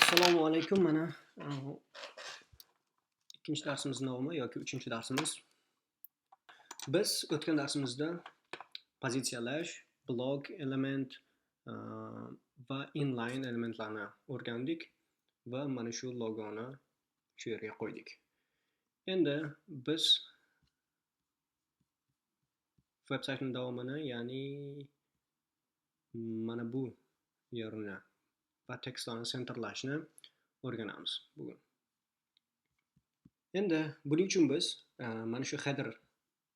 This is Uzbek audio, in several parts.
Assalomu alaykum. Mana ikkinchi darsimiz davomı yoki uchinchi darsimiz. Biz o'tgan darsimizda pozitsiyalash, blok element va inline elementlarni o'rgandik va mana shu logoni shu yerga qo'ydik. Endi biz veb-saytning davomini, ya'ni mana bu yerini va tekstlarni sentrlashni o'rganamiz bugun. Endi buning uchun biz mana shu header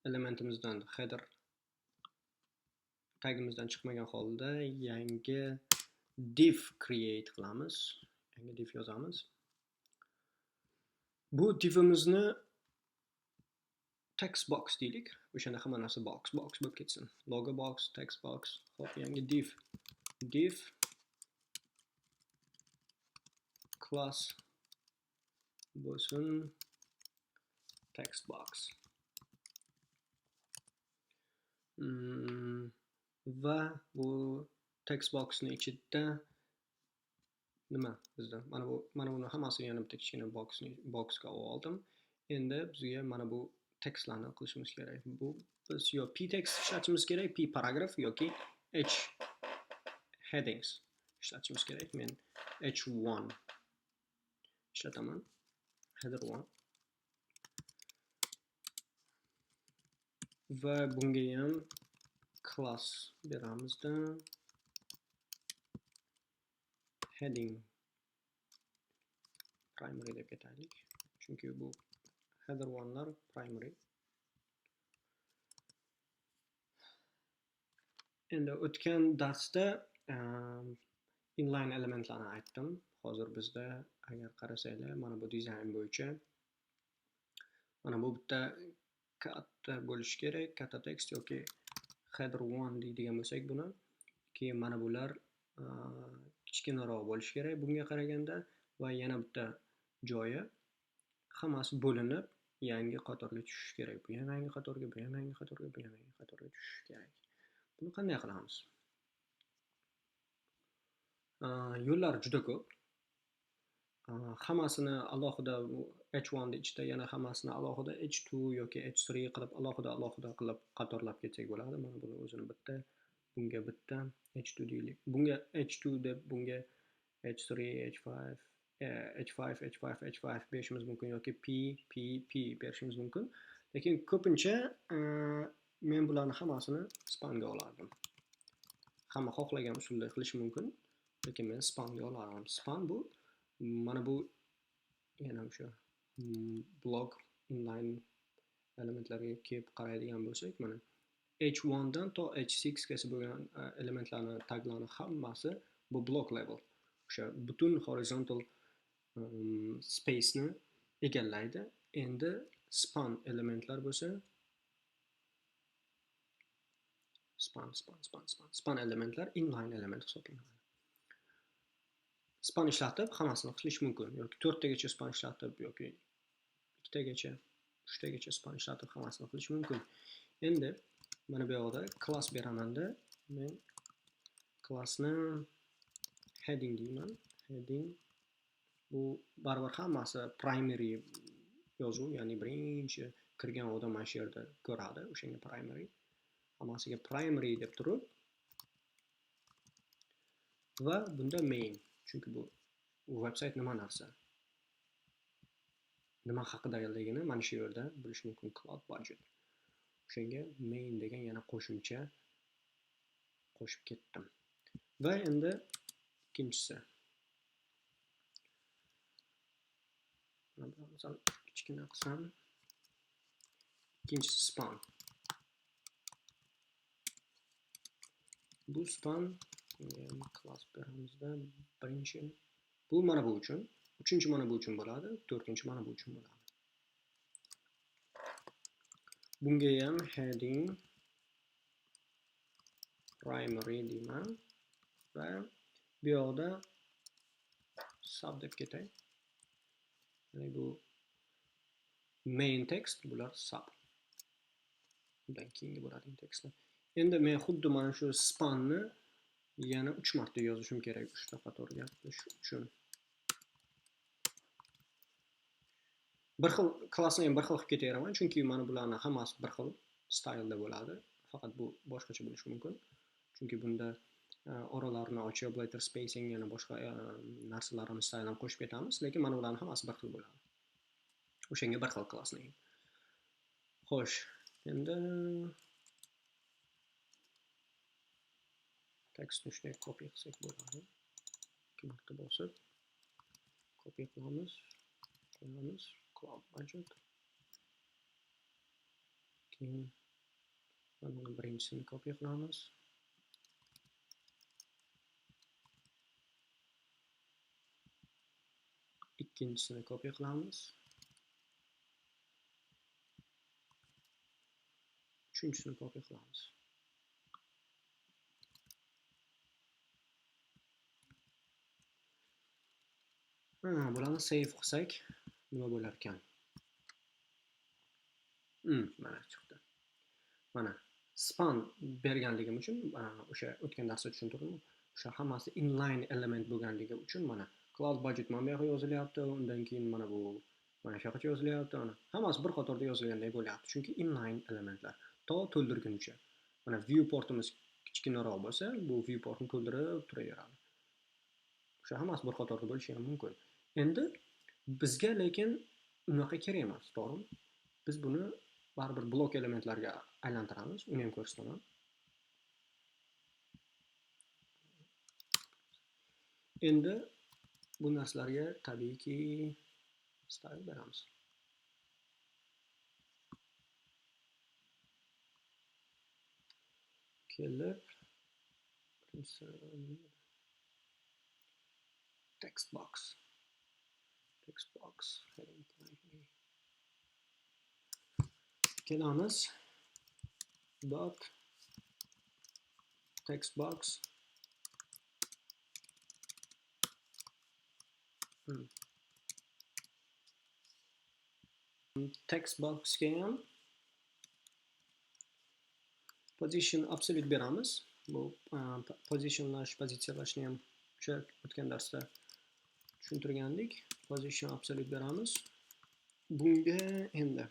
elementimizdan, header tagimizdan chiqmagan holda yangi div create qilamiz. Yangi div yozamiz. Bu divimizni text box deylik. O'shanda hamma narsa box bo'lib ketsin. Logo box, text box. Xo'p, yangi div class bo'lsin text box. Va bu text boxning ichida nima bizda? Mana buni hammasini yana bitta kichkina boxga oldim. Endi bizga mana bu tekstlarni qilishimiz kerak. Bu biz yo p text ishlatishimiz kerak, p paragraf yoki h headings ishlatishimiz kerak. Men h1 ishlataman. Header 1. Va bunga ham class beramizda heading primary deb ketaylik. Chunki bu header 1lar primary. Endi o'tgan darsda inline elementlarni aytdim. Hozir bizda agar qarasanglar, mana bu dizayn bo'yicha mana bu bitta katta bo'lishi kerak, katta text yoki header 1 deydigan bo'lsak buni. Keyin mana bular kichkinaroq bo'lishi kerak bunga qaraganda va yana bitta joyi hammasi bo'linib yangi qatorga tushishi kerak. Bu ham yangi qatorga, bu ham yangi qatorga, bu ham yangi qatorga tushishi kerak. Buni qanday qilamiz? Yo'llar juda ko'p. Hammasini alohida h1 da ichida yana hammasini alohida h2 yoki h3 qilib alohida qilib qatorlab ketsak bo'ladi. Mana buni o'zini bitta, bunga bitta h2 deylik. Bunga h2 deb bunga h3, h5 berishimiz mumkin yoki p berishimiz mumkin. Lekin ko'pincha men bularni hammasini spanga olardim. Hamma xohlagan usulda qilish mumkin, lekin men spanga olardim. Span bu mana bu yana o'sha blok inline elementlarga kelib qaraydigan bo'lsak, mana h1 dan to h6 gacha bo'lgan elementlarni taglarni hammasi bu block level. O'sha butun horizontal space ni egallaydi. Endi span elementlar bo'lsa span elementlar inline element hisoblanadi. Span ishlatib hammasini qilish mumkin. Yoki 4 tagacha span ishlatib yoki 2 tagacha, 3 tagacha span ishlatib hammasini qilish mumkin. Endi mana bu yerda class beramanda men classni heading deyman. Heading bu baribir hammasi primary yozuv, ya'ni birinchi kirgan odam mana shu yerda ko'radi, o'shanga primary. Hammasiga primary deb turib va bunda main. Chunki bu veb-sayt nima narsa? Nima haqidaligini mana shu yerda bilish mumkin. Cloud budget. O'shanga main degan yana qo'shimcha qo'shib ketdim. Va endi ikkinchisi. Misol kichkina qilsam, ikkinchisi span. Bu span class beramizda birinchi bu mana bu uchun, uchinchi mana bu uchun bo'ladi, to'rtinchi mana bu uchun bo'ladi. Bunga ham heading primary deyman va bu yoqda sub deb ketay. Ya'ni bu main text, bular sub. Bundan keyingi bo'ladigan tekstlar. Endi men xuddi mana shu spanni yana 3 marta yozishim kerak 3 ta qatorga. Shu uchun bir xil klassni ham bir xil qilib ketaveraman, chunki mana bularni hammasi bir xil stylda bo'ladi. Faqat bu boshqacha bo'lishi mumkin. Chunki bunda oralarini ochib, letter spacing yana boshqa narsalarni styldan qo'shib ketamiz, lekin mana bularning hammasi bir xil bo'ladi. O'shanga bir xil klassni. Xo'sh, endi tekstni shunday copy qilsak bo'ladi. 2 marta bosib copy qilamiz, qo'yamiz, cloud budget. Keyin mana birinchisini copy qilamiz. Ikkinchisini copy qilamiz. Uchinchisini copy qilamiz. Bularni save qilsak nima bo'lar ekan? Mana chiqdi. Mana span berganligim uchun, o'sha o'tgan darsda tushuntirdim. O'sha hammasi inline element bo'lganligi uchun mana cloud budget mana bu yoqqa yozilyapti, undan keyin mana bu mana shu yoqqa yozilyapti, mana hammasi bir qatorda yozilgandek bo'lyapti. Chunki inline elementlar to to'ldirguncha. Mana viewportimiz kichkinaroq bo'lsa, bu viewportni to'ldirib turaveradi. O'sha hammasi bir qatorda bo'lishi ham mumkin. Endi bizga lekin unaqa kerak emas, to'g'rimi? Biz buni baribir blok elementlarga aylantiramiz, uni ham ko'rsataman. Endi bu narsalarga tabiiyki style beramiz. Kelib text box, heading primary. Kelamiz dot text box text box ga ham position absolute beramiz. Bu pozitsiyalashni ham o'sha o'tgan darsda tushuntirgandik. Position absolute beramiz. Bunga endi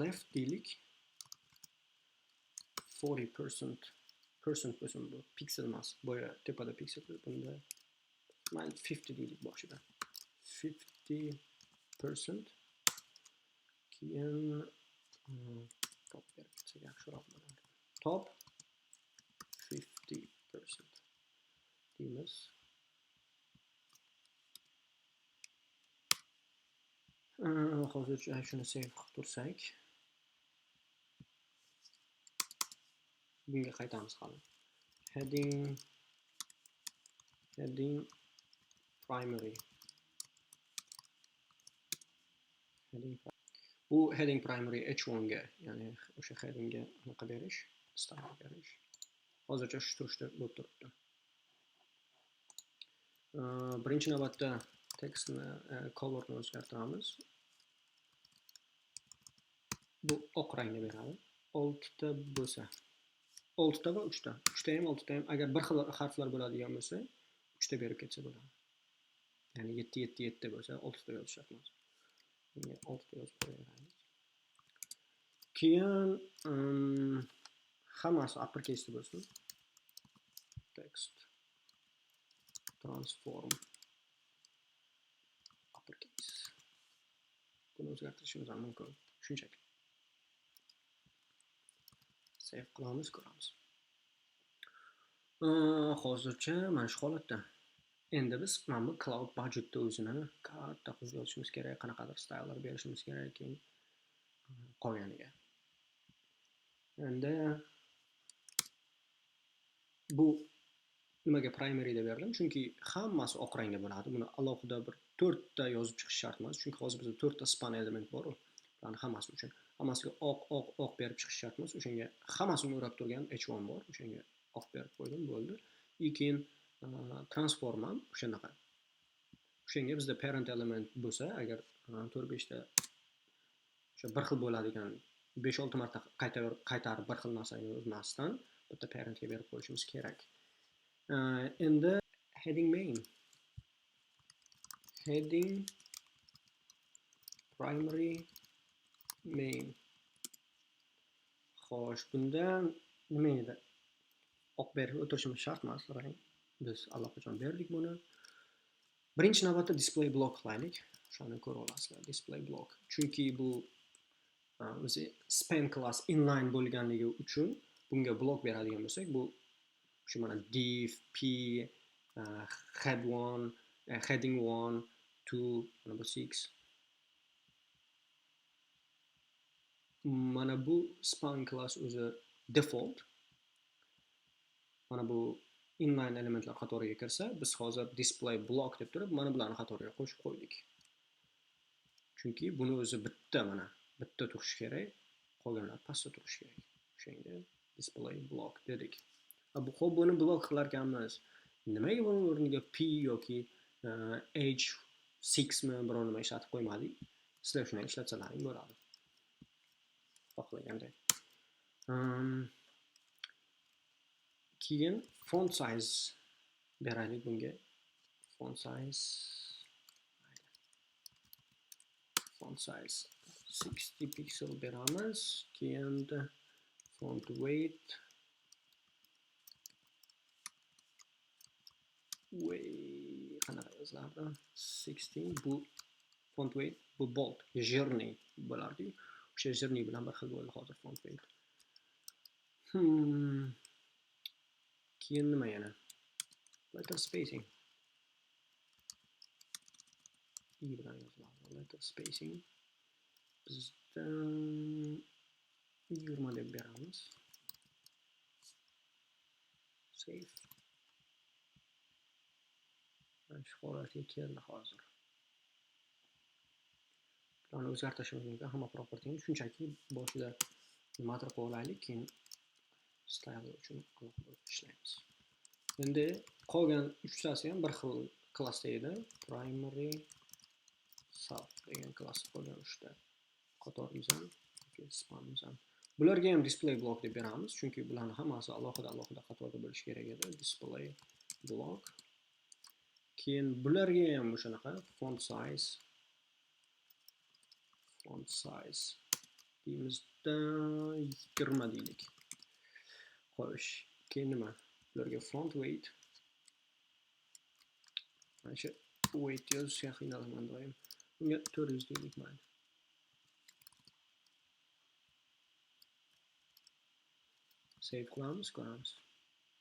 left deylik. 40% bo'lsin, bu pixel emas. Boya tepada pixel, bunda 50 deylik boshida. 50%. Keyin top berib ketsak yaxshiroq bo'ladi. Top 50% deymiz. Hozircha shuni save qilib tursak, bunga qaytamiz hali. Heading primary. Bu heading primary h1 ga, ya'ni o'sha heading ga anaqa berish, style berish. Hozircha shu turishda bo'lib turibdi. Birinchi navbatda tekstni colorni o'zgartiramiz. Bu oq rangni beradi. 6 ta bo'lsa, 6 ta va 3 ta. 3 ta ham 6 ta ham, agar bir xil harflar bo'ladigan bo'lsa, 3 ta berib ketsa bo'ladi. Ya'ni 7 7 7 bo'lsa, 6 ta yozish shart emas. Bunga 6 ta yozib qo'yamiz. Keyin hammasi uppercase bo'lsin. Text transform uppercase. Buni o'zgartirishimiz ham mumkin. Shunchaki. Save qilamiz, ko'ramiz. Hozircha mana shu holatda. Endi biz mana bu cloud budgetni o'zini katta qilib yozishimiz kerak, qanaqadir stylelar berishimiz kerak keyin qolganiga. Endi bu nimaga primary deb berdim? Chunki hammasi oq rangda bo'ladi. Buni alohida bir 4 ta yozib chiqish shart emas. Chunki hozir bizda 4 ta span element bor. Bularning hammasi uchun hammasiga oq berib chiqish shart emas. O'shanga hammasini o'rab turgan h1 bor. O'shanga oq berib qo'ydim, bo'ldi. Keyin transform ham o'shanaqa. O'shanga bizda parent element bo'lsa, agar 4-5 ta o'sha bir xil bo'ladigan 5-6 marta qaytarib bir xil narsani yozmasdan bitta parentga berib qo'yishimiz kerak. Endi heading main. Heading primary main. Xo'sh, bunda nima edi? Oq berib o'tirishimiz shart emas, qarang. Biz allaqachon berdik buni. Birinchi navbatda display block qilaylik. Shuni ko'ra olasizlar, display block. Chunki bu o'zi span class inline bo'lganligi uchun bunga block beradigan bo'lsak, bu shu mana div p head1 heading 1 2 mana bu 6. Mana bu span class o'zi default. Mana bu inline elementlar qatoriga kirsa, biz hozir display block deb turib, mana bularni qatoriga qo'shib qo'ydik. Chunki buni o'zi bitta turishi kerak, qolganlar pastda turishi kerak. O'shanga display block dedik. Bu xo'p, buni block qilar ekanmiz. Nimaga buni o'rniga p yoki h6 mi biror nima ishlatib qo'ymadik? Sizlar shuni ishlatsalaring bo'ladi. Xohlaganda. Keyin font size beraylik bunga. Font size 60 pixel beramiz. Keyin font weight qanaqa yoziladi? 16. Bu font weight, bu bold, jирный bo'lardi. O'sha jирный bilan bir xil bo'ldi hozir font weight. Keyin nima yana? Letter spacing. I bilan yoziladi. Letter spacing. Bizda 20 deb beramiz. Save. Shu holatga keldi hozir. Buni o'zgartirishimiz mumkin, hamma propertyni shunchaki boshida nimadir qo'yaylik, keyin style uchun alohida ishlaymiz. Endi qolgan uchtasi ham bir xil klassda edi. Primary sub degan klass qolgan uchta qatorimiz ham yoki spanimiz ham. Bularga ham display block deb beramiz, chunki bularni hammasi alohida qatorda bo'lishi kerak edi. Display block. Keyin bularga ham o'shanaqa font size deymizda 20 deylik. Xo'sh, keyin nima? Bularga font weight. Mana shu weight yozishga qiynalaman doim. Bunga 400 deylik mayli. Save qilamiz, ko'ramiz.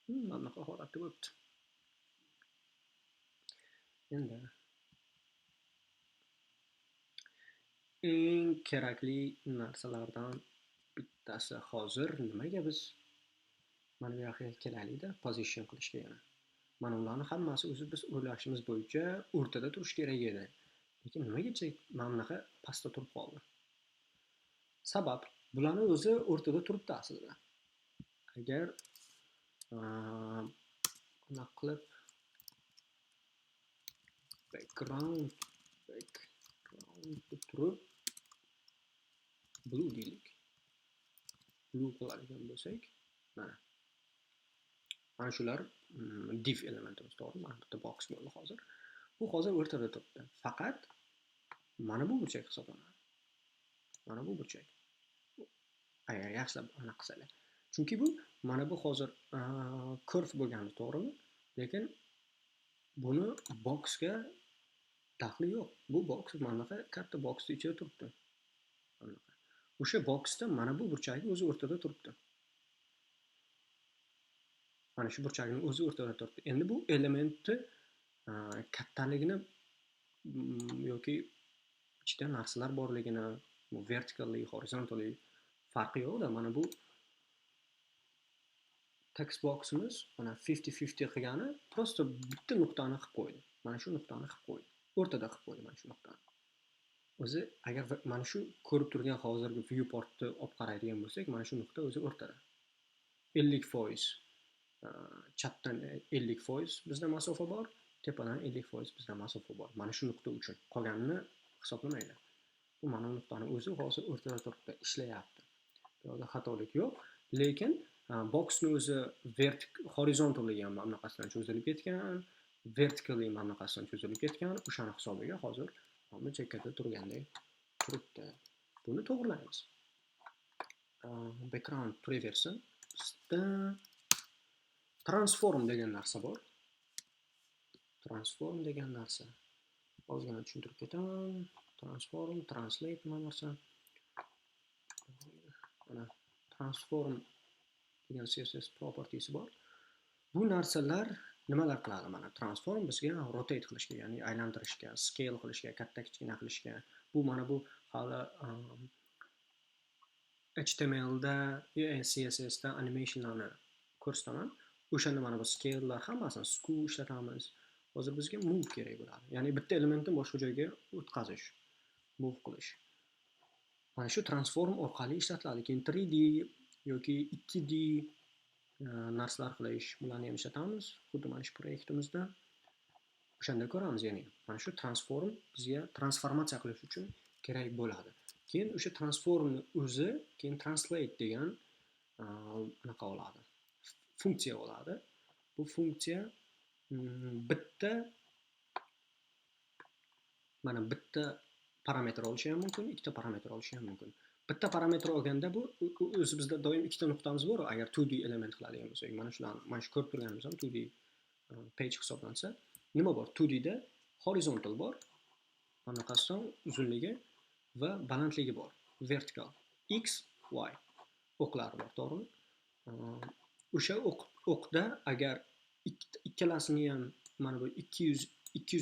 Mana bunaqa holatda bo'libdi. Endi eng kerakli narsalardan bittasi hozir nimaga biz mana bu yoqqa kelaylikda, position qilishga yana. Mana ularni hammasi o'zi biz o'ylashimiz bo'yicha o'rtada turish kerak edi. Lekin nimagacha mana bunaqa pastda turib qoldi? Sabab bularni o'zi o'rtada turibdi aslida. Agar bunaqa qilib background deb turib blue deylik. Blue qiladigan bo'lsak, mana shular div elementimiz, to'g'ri? Mana bitta box bo'ldi hozir. Bu hozir o'rtada turibdi. Faqat mana bu burchak hisoblanadi. Mana bu burchak. Agar yaxshilab aniq qilsalar. Chunki bu mana bu hozir curve bo'lgani, to'g'rimi? Lekin buni boxga daxli yo'q. Bu box mana bunaqa katta boxning ichida turibdi. O'sha boxda mana bu burchakning o'zi o'rtada turibdi. Mana shu burchakning o'zi o'rtada turibdi. Endi bu elementni kattaligini yoki ichida narsalar borligini, bu vertically, horizontally farqi yo'q-da. Mana bu text boximiz mana 50-50 qilgani prosta bitta nuqtani qilib qo'ydi. Mana shu nuqtani qilib qo'ydi. O'rtada qilib qo'ydi mana shu nuqtani. O'zi agar mana shu ko'rib turgan hozirgi viewportni olib qaraydigan bo'lsak, mana shu nuqta o'zi o'rtada. 50% chatdan 50% bizda masofa bor, tepadan 50% bizda masofa bor. Mana shu nuqta uchun qolganini hisoblamaydi. Bu mana nuqtani o'zi hozir o'rtada turibdi, ishlayapti. Bu yerda xatolik yo'q, lekin boxni o'zi horizontally ham mana bunaqasidan cho'zilib ketgan, vertically mana bunaqasidan cho'zilib ketgan. O'shani hisobiga hozir buncha chekkada turgandek turibdi. Buni to'g'rilaymiz. Background turaversin. Bizda transform degan narsa bor. Transform degan narsa. Ozgina tushuntirib ketaman. Transform, translate nima narsa. Mana transform degan CSS properties bor. Bu narsalar nimalar qiladi? Mana transform bizga rotate qilishga, ya'ni aylantirishga, scale qilishga, katta kichkina qilishga. Bu mana bu hali HTML da, CSS da animationlarni ko'rsataman. O'shanda mana bu scale'lar hammasini sku ishlatamiz. Hozir bizga move kerak bo'ladi. Ya'ni bitta elementni boshqa joyga o'tkazish, move qilish. Mana shu transform orqali ishlatiladi. Keyin 3D yoki 2D narsalar qilish, bularni ham ishlatamiz. Xuddi mana shu proyektimizda o'shanda ko'ramiz, ya'ni mana shu transform bizga transformatsiya qilish uchun kerak bo'ladi. Keyin o'sha transformni o'zi keyin translate degan anaqa oladi. Funksiya oladi. Bu funksiya bitta parametr olishi ham mumkin, ikkita parametr olishi ham mumkin. Bitta parametr olganda bu o'zi bizda doim ikkita nuqtamiz bor, agar 2D element qiladigan bo'lsak, mana shularni mana shu ko'rib turganimiz ham 2D page hisoblansa, nima bor? 2D da horizontal bor, bunaqasidan uzunligi va balandligi bor. Vertical x, y o'qlar bor, to'g'rimi? O'sha o'qda agar ikkalasini ham mana bu 200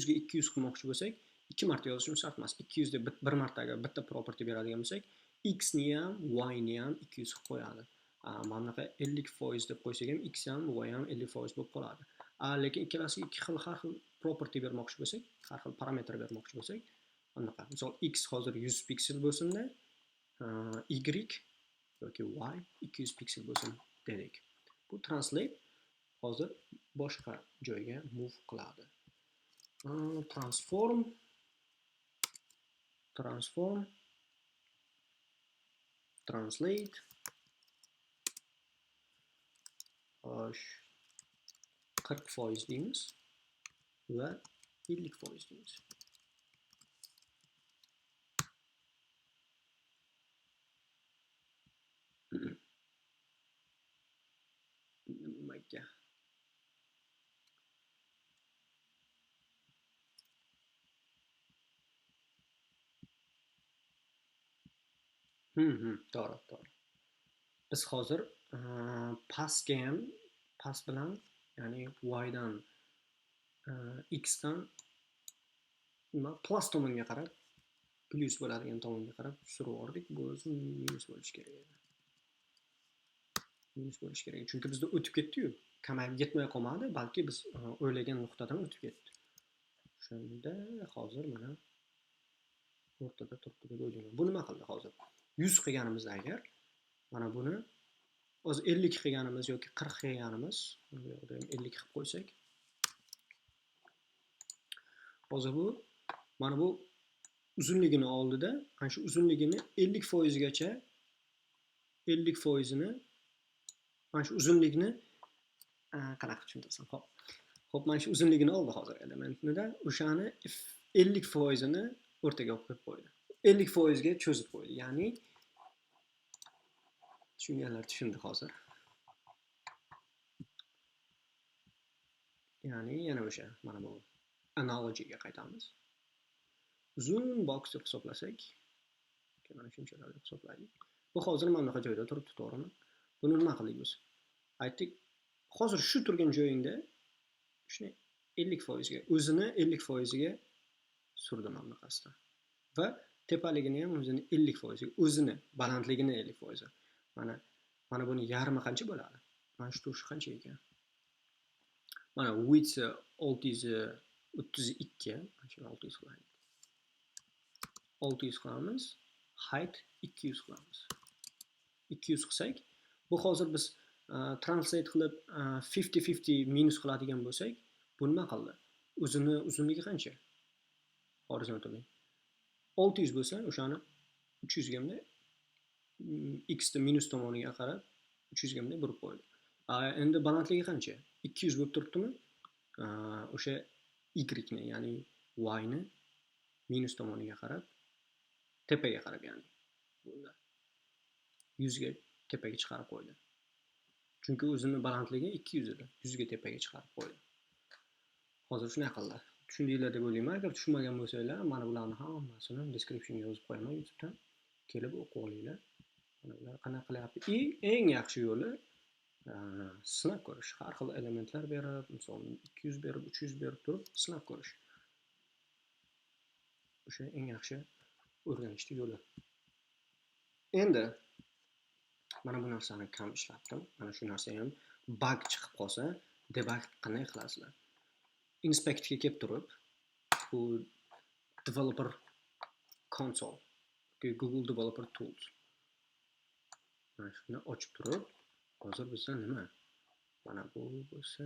ga 200 qilmoqchi bo'lsak, 2 marta yozishimiz shart emas. 200 deb bir marta agar bitta property beradigan bo'lsak, x ni ham y ni ham 200 qilib qo'yadi. Mana bunaqa 50% deb qo'ysak ham x ham y ham 50% bo'lib qoladi. Lekin ikkalasiga har xil property bermoqchi bo'lsak, har xil parametr bermoqchi bo'lsak, anaqa. Misol x hozir 100 piksel bo'lsin-da, y yoki y 200 piksel bo'lsin dedik. Bu translate hozir boshqa joyga move qiladi. Transform translate 40% deymiz va 50% deymiz. Nimaga? To'g'ri. Biz hozir pastga ham past bilan, ya'ni y dan x dan plus tomonga qarab, plus bo'ladigan tomonga qarab surib oldik. Bu o'zi minus bo'lishi kerak edi. Minus bo'lishi kerak. Chunki bizda o'tib ketdi-yu. Kamayib yetmay qolmadi, balki biz o'ylagan nuqtadan o'tib ketdi. Shunda hozir mana o'rtada turibdi deb o'ylayman. Bu nima qildi hozir? 100 qilganimizda agar mana buni hozir 50 qilganimiz yoki 40 qilganimiz, bu yoqda ham 50 qilib qo'ysak, hozir bu mana bu uzunligini oldida, ana shu uzunligini 50% gacha 50%ni mana shu uzunlikni qanaqa tushuntirsam, xo'p, mana shu uzunligini oldi hozir elementnida, o'shani 50%ni o'rtaga olib qo'ydi. 50% ga cho'zib qo'ydi. Ya'ni tushunganlar tushundi hozir. Ya'ni yana o'sha mana bu analogiyaga qaytamiz. Uzun box deb hisoblasak, mana shunchalar deb hisoblaylik. Bu hozir mana bunaqa joyda turibdi, to'g'rimi? Buni nima qildik biz? Aytdik, hozir shu turgan joyingda shuni 50% ga, o'zini 50% ga surdim mana bunaqasidan. Va tepaligini ham o'zini 50% ga, o'zini balandligini 50%. Mana buni yarmi qancha bo'ladi? Mana shu to'shi qancha ekan? Mana width 632, mana shu 600 qilaylik. 600 qilamiz, height 200 qilamiz. 200 qilsak, bu hozir biz translate qilib 50-50 minus qiladigan bo'lsak, bu nima qildi? O'zini uzunligi qancha? Horizontally 600 bo'lsa, o'shani 300 ga bunday x ni minus tomoniga qarab 300 ga bunday burib qo'ydi. Endi balandligi qancha? 200 bo'lib turibdimi? O'sha y ni, ya'ni y ni minus tomoniga qarab tepaga qarab, ya'ni bunda 100 ga tepaga chiqarib qo'ydi. Chunki o'zini balandligi 200 edi. 100 ga tepaga chiqarib qo'ydi. Hozir shunday qildi. Tushundinglar deb o'ylayman. Agar tushunmagan bo'lsanglar, mana bularni hammasini descriptionga yozib qo'yaman YouTubedan. Kelib o'qib olinglar. Mana bular qanaqa qilyapti. Eng yaxshi yo'li sinab ko'rish. Har xil elementlar berib, misol 200 berib, 300 berib turib sinab ko'rish. O'sha eng yaxshi o'rganishning yo'li. Endi mana bu narsani kam ishlatdim. Mana shu narsa ham bug chiqib qolsa, debug qanday qilasizlar? Inspect ga kelib turib, bu developer console, Google Developer Tools. Mana shuni ochib turib, hozir bizda nima? Mana bu bo'lsa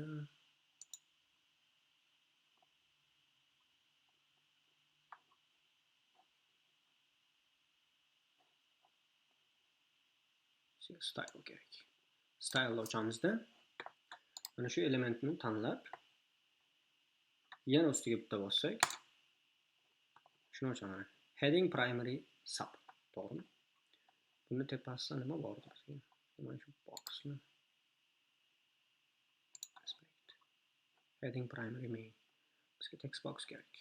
style kerak. Style ochamizda mana shu elementni tanlab, yana ustiga bitta bossak, shuni ochaman. Heading primary sub, to'g'rimi? Buni tepasida nima bor bizga? Mana shu boxni heading primary main. Bizga text box kerak.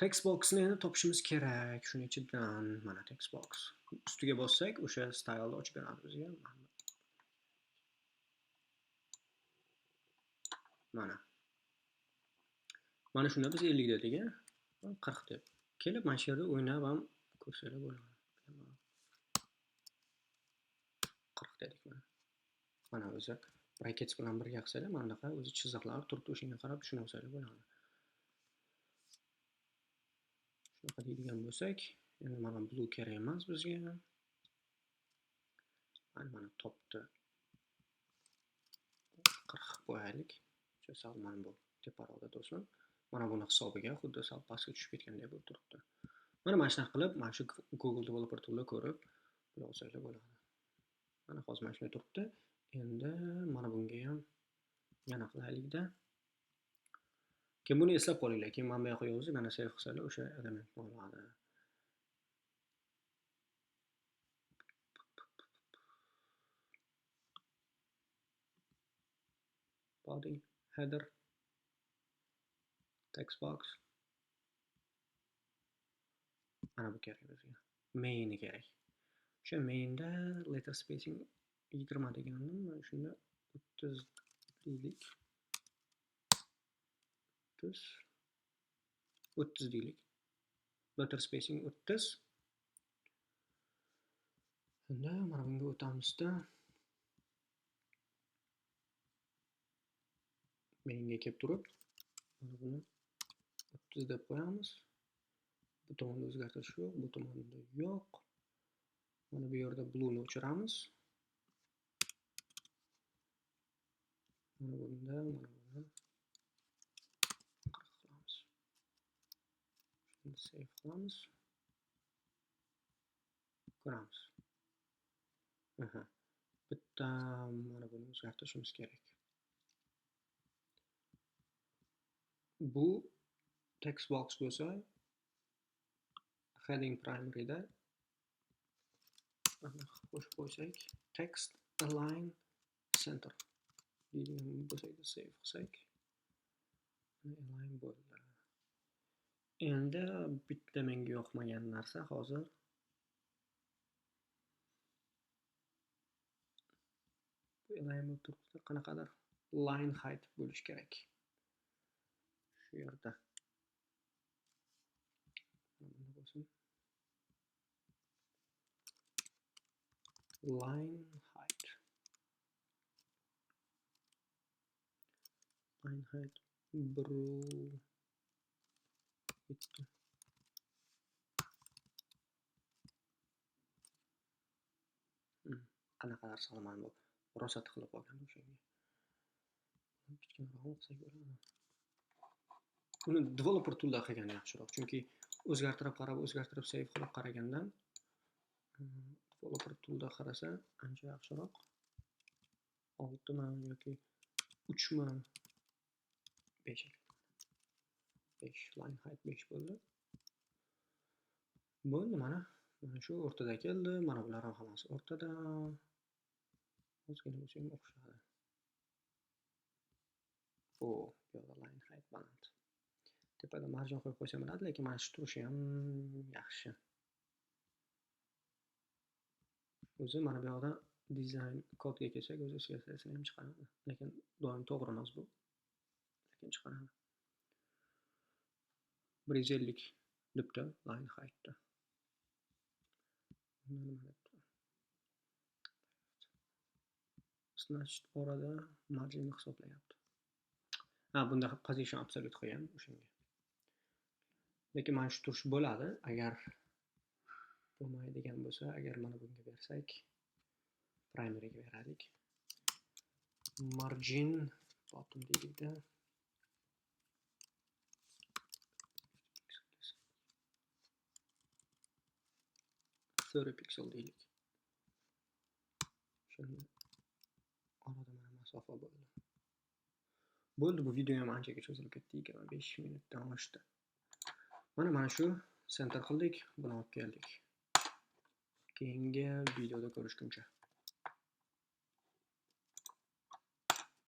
Text boxni endi topishimiz kerak. Shuning ichidan mana text box. Ustiga bossak, o'sha style'ni ochib beradi bizga. Mana shunda biz 50 dedik, 40 deb. Kelib mana shu yerda o'ynab ham ko'rsanglar bo'ladi. 40 dedik mana. Mana o'zi brackets bilan birga qilsanglar, mana bunaqa o'zi chiziqlar turibdi, o'shanga qarab tushuna olsanglar bo'ladi. Shunaqa deydigan bo'lsak, endi mana blue kerak emas bizga. Mana topdi. 40 qo'yaylik. Sal mana bu teparoqda tursin. Mana buni hisobiga xuddi sal pastga tushib ketgandek bo'lib turibdi. Mana shunaqa qilib, mana shu Google Developer Tool'da ko'rib olsanglar bo'ladi. Mana hozir mana shunday turibdi. Endi mana bunga ham yana qilaylik-da. Keyin buni eslab qolinglar. Keyin mana bu yoqqa yozib, mana save qilsanglar o'sha elementni oladi. Body, header, text box. Mana bu kerak bizga. Main kerak. O'sha mainda letter spacing 20 degandim. Mana shunda 30 deylik. 30 deylik. Letter spacing 30. Endi mana bunga o'tamizda. Mainga kelib turib, mana buni 30 deb qo'yamiz. Bu tomonda o'zgartirish yo'q, bu tomonda yo'q. Mana bu yerda blue ni o'chiramiz. Mana bunda, mana buni qilamiz. Shuni save qilamiz. Ko'ramiz. Bitta mana buni o'zgartirishimiz kerak. Bu text box bo'lsa, heading primary'da qo'shib qo'ysak, text align center deydigan bo'lsak, save qilsak, align bo'ldi. Endi bitta menga yoqmagan narsa hozir bu align turibdi, qanaqadir line height bo'lish kerak. Shu yerda. Mana bo'lsin. Line height. Line height 1 bitta. Qanaqadir salman bu. Rosa tiqilib qolgan o'shanga. Kichkinaroq qilsak bo'ladi. Buni developer toolda qilgan yaxshiroq, chunki o'zgartirib qarab, o'zgartirib save qilib qaragandan developer toolda qarasa ancha yaxshiroq. 6 yoki 3 5 5 line height 5 bo'ldi. Bo'ldi mana. Mana shu o'rtada keldi. Mana bular ham hammasi o'rtada. Ozgina bo'lsa ham o'xshadi. Bu yo'da line height baland. Tepada marjin qo'yib qo'ysam bo'ladi, lekin mana shu turishi ham yaxshi. O'zi mana bu yoqda dizayn kodga kelsak, o'zi CSS ni ham chiqaradi. Lekin doim to'g'ri emas bu. Lekin chiqaradi. 150 debdi line heightda. Nima debdi? Slash orada marjinni hisoblayapti. Bunda position absolute qo'ygan o'shanga. Lekin mana shu turish bo'ladi, agar bo'lmaydigan bo'lsa, agar mana bunga bersak, primaryga beradik. Margin bottom deydi. Pixel deylik. Shunda orada mana masofa bo'ldi. Bo'ldi, bu video ham anchaga cho'zilib ketdi, 25 minutdan oshdi. Mana shu center qildik, buni olib keldik. Keyingi videoda ko'rishguncha